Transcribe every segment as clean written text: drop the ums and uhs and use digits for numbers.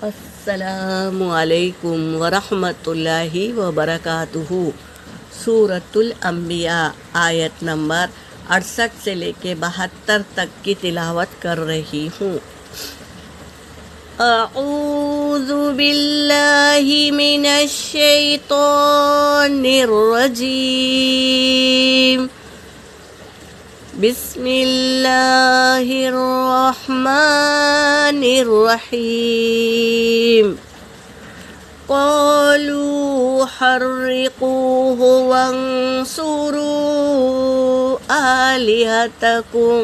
السلام علیکم ورحمۃ اللہ وبرکاتہ۔ سورۃ الانبیاء آیت نمبر 68 سے لے کے 72 تک کی تلاوت کر رہی ہوں۔ اعوذ باللہ من الشیطان الرجیم، بسم اللہ الرحمن الرحیم۔ قالوا حرقوه وانصروا آلهتكم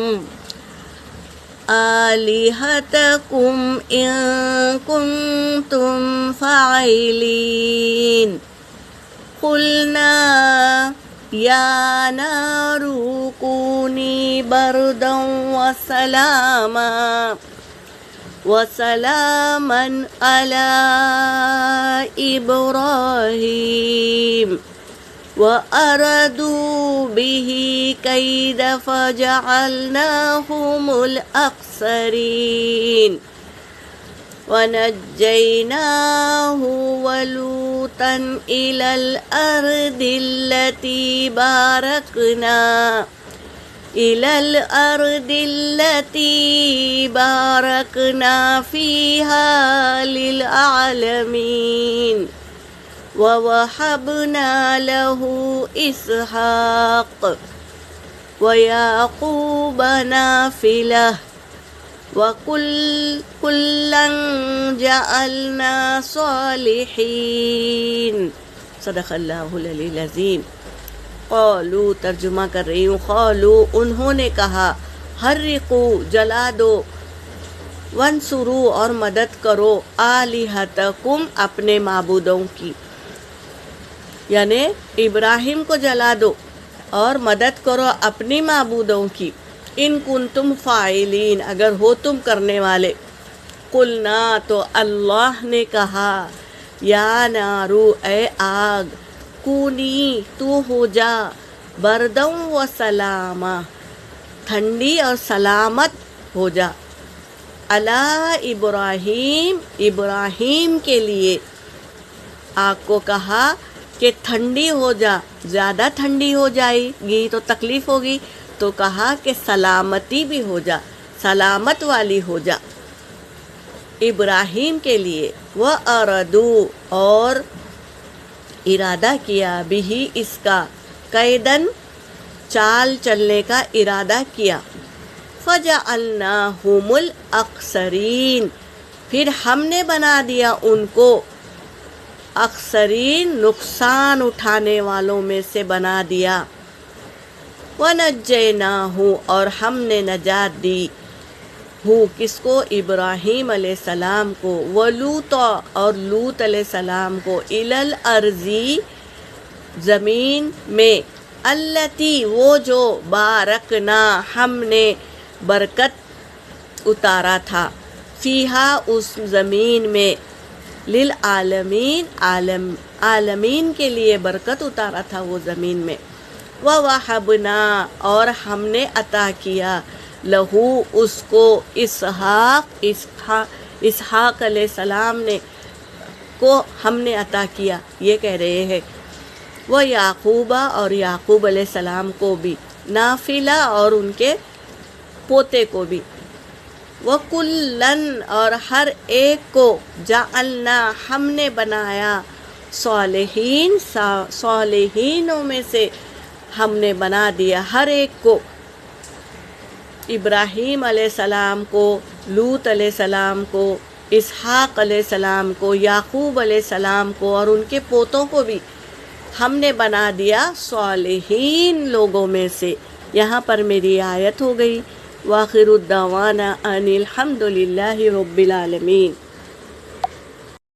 إن كنتم فاعلين۔ قلنا یا نار کونی بردا وسلاما علی ابراہیم وأرادوا به کید فجعلناهم الأخسرین ونجيناه ولوطا إلى الأرض التي باركنا فيها للعالمين ووهبنا له إسحاق ويعقوب نافلة وَكُلًّا جَعَلْنَا صَالِحِينَ۔ صدق اللہ العلی العظیم۔ قالوا ترجمہ کر رہی ہوں۔ قالوا انہوں نے کہا، حرقوا جلا دو، وانصروا اور مدد کرو، آلہتکم اپنے معبودوں کی، یعنی ابراہیم کو جلا دو اور مدد کرو اپنی معبودوں کی، ان کنتم فاعلین اگر ہو تم کرنے والے۔ قلنا تو اللہ نے کہا، یا نارو اے آگ، کونی تو ہو جا، بردوں و سلاما ٹھنڈی اور سلامت ہو جا، علی ابراہیم ابراہیم کے لیے۔ آگ کو کہا کہ ٹھنڈی ہو جا، زیادہ ٹھنڈی ہو جائے گی تو تکلیف ہوگی، تو کہا کہ سلامتی بھی ہو جا، سلامت والی ہو جا ابراہیم کے لیے۔ وَأَرَادُوا اور ارادہ کیا، بھی اس کا، کیدن چال چلنے کا ارادہ کیا، فَجَعَلْنَاهُمُ الْأَخْسَرِينَ پھر ہم نے بنا دیا ان کو اخسرین نقصان اٹھانے والوں میں سے بنا دیا۔ وَنَجَّيْنَاهُ اور ہم نے نجات دی، کس کو؟ ابراہیم علیہ السلام کو، وَلُوطًا اور لوط علیہ السلام کو، إِلَى الْأَرْضِ زمین میں، الَّتِي وہ جو، بارکنا ہم نے برکت اتارا تھا، فیہا اس زمین میں، للعالمین عالمین کے لیے برکت اتارا تھا وہ زمین میں۔ وَوَهَبْنَا اور ہم نے عطا کیا، لہو اس کو، اسحاق علیہ السلام نے کو ہم نے عطا کیا، یہ کہہ رہے ہیں۔ وَيَعْقُوبَ اور یعقوب علیہ السلام کو بھی، نافلہ اور ان کے پوتے کو بھی، وَكُلًّا اور ہر ایک کو، جعلنا ہم نے بنایا، صالحین صالحینوں میں سے ہم نے بنا دیا ہر ایک کو، ابراہیم علیہ السلام کو، لوط علیہ السلام کو، اسحاق علیہ السلام کو، یعقوب علیہ السلام کو اور ان کے پوتوں کو بھی ہم نے بنا دیا صالحین لوگوں میں سے۔ یہاں پر میری آیت ہو گئی۔ وآخر الدعوانا ان الحمد للہ رب العالمین۔